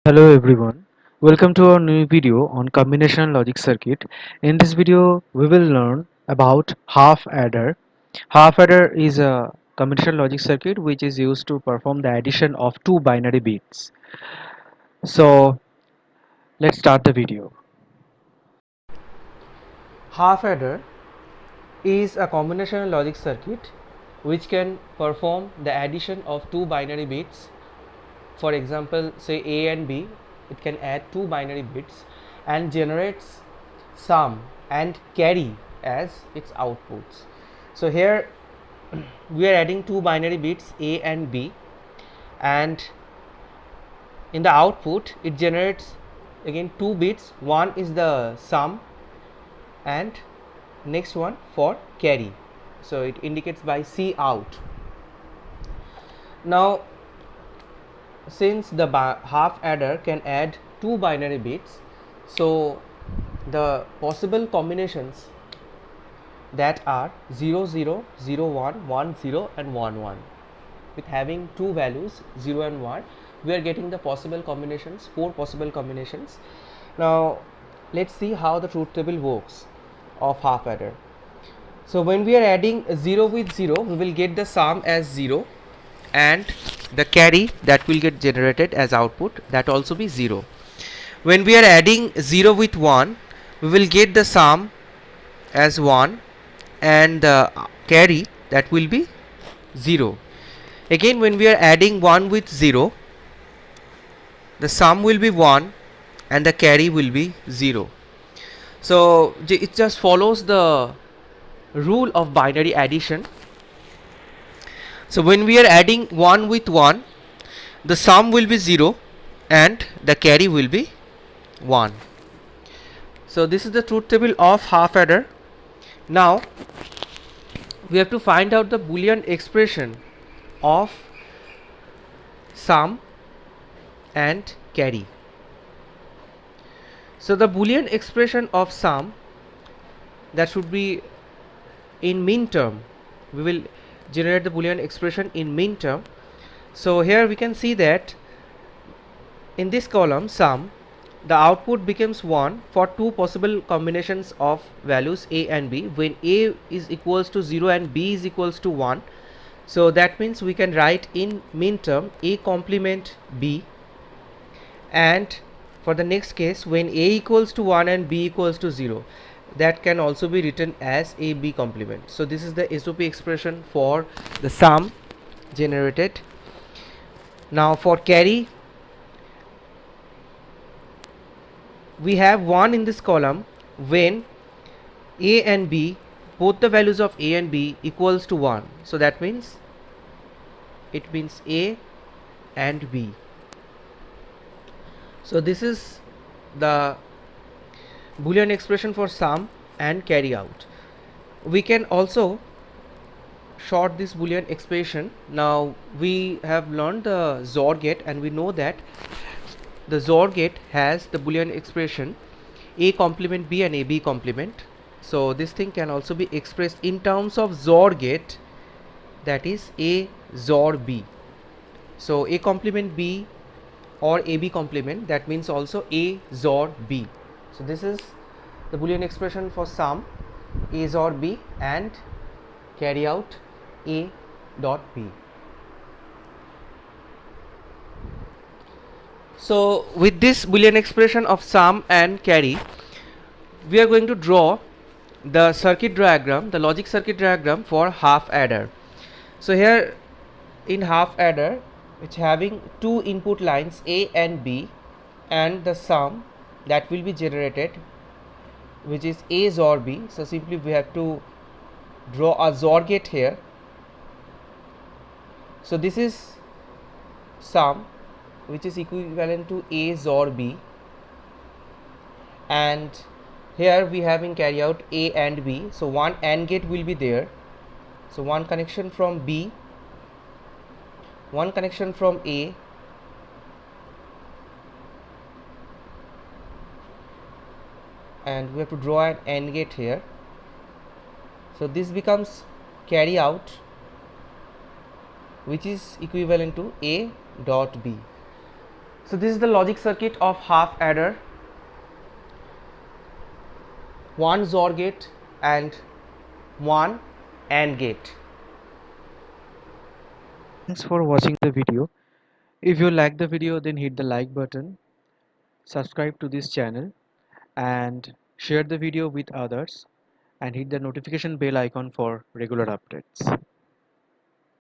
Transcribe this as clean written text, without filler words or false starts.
Hello everyone, welcome to our new video on combinational logic circuit. In this video, we will learn about half adder. Half adder is a combinational logic circuit which is used to perform the addition of two binary bits. So let's start the video. Half adder is a combinational logic circuit which can perform the addition of two binary bits. For example, say A and B, it can add two binary bits and generates sum and carry as its outputs. So here we are adding two binary bits A and B, and in the output it generates again two bits. One is the sum and next one for carry, so it indicates by C out. Now since the half adder can add two binary bits, so the possible combinations that are 0 0 0 1 1 0 and 1 1, with having two values 0 and 1, we are getting the possible combinations, four possible combinations. Now let's see how the truth table works of half adder. So when we are adding 0 with 0, we will get the sum as 0 and the carry that will get generated as output, that also be 0. When we are adding 0 with 1, we will get the sum as 1 and the carry that will be 0. Again, when we are adding 1 with 0, the sum will be 1 and the carry will be 0. So it just follows the rule of binary addition. So when we are adding 1 with 1, the sum will be 0 and the carry will be 1. So this is the truth table of half adder. Now we have to find out the Boolean expression of sum and carry. So the Boolean expression of sum, that should be in min term. We will generate the Boolean expression in min term. So here we can see that in this column sum, the output becomes 1 for two possible combinations of values A and B, when A is equals to 0 and B is equals to 1. So that means we can write in min term A complement B, and for the next case, when A equals to 1 and B equals to 0, that can also be written as AB complement. So this is the SOP expression for the sum generated. Now for carry, we have 1 in this column when A and B, both the values of A and B equals to 1. So that means it means A and B. So this is the Boolean expression for sum and carry out. We can also short this Boolean expression. Now we have learned the XOR gate and we know that the XOR gate has the Boolean expression A complement B and AB complement. So this thing can also be expressed in terms of XOR gate, that is A XOR B. So A complement B or AB complement, that means also A XOR B. So this is the Boolean expression for sum A XOR B and carry out A dot B. So with this Boolean expression of sum and carry, we are going to draw the circuit diagram, the logic circuit diagram for half adder. So here in half adder, which having two input lines A and B and the sum that will be generated, which is A XOR B. So simply we have to draw a XOR gate here. So this is sum, which is equivalent to A XOR B, and here we have in carry out A and B. So one AND gate will be there. So one connection from B, one connection from A, and we have to draw an AND gate here. So this becomes carry out, which is equivalent to A dot B. So this is the logic circuit of half adder, one XOR gate and one AND gate. Thanks for watching the video. If you like the video, then hit the like button, subscribe to this channel, and share the video with others, and hit the notification bell icon for regular updates.